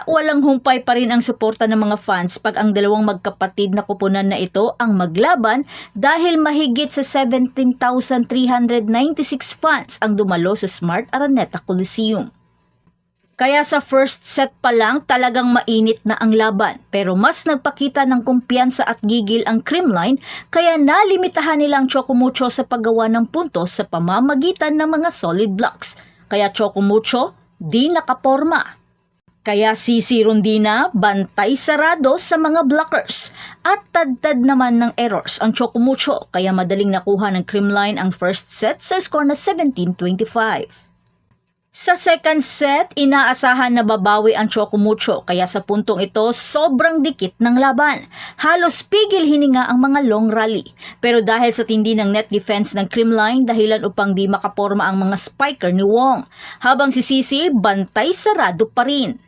Walang humpay pa rin ang suporta ng mga fans pag ang dalawang magkapatid na kupunan na ito ang maglaban dahil mahigit sa 17,396 fans ang dumalo sa Smart Araneta Coliseum. Kaya sa first set pa lang talagang mainit na ang laban, pero mas nagpakita ng kumpiyansa at gigil ang Creamline kaya nalimitahan nilang Chocomucho sa paggawa ng puntos sa pamamagitan ng mga solid blocks. Kaya Chocomucho di nakaporma. Kaya si Rondina bantay sarado sa mga blockers at tad-tad naman ng errors ang Chocomucho kaya madaling nakuha ng Creamline ang first set sa score na 17-25. Sa second set, inaasahan na babawi ang Chocomucho kaya sa puntong ito sobrang dikit ng laban. Halos pigil hininga ang mga long rally. Pero dahil sa tindi ng net defense ng Creamline dahilan upang di makaporma ang mga spiker ni Wong. Habang si Sisi bantay sarado pa rin.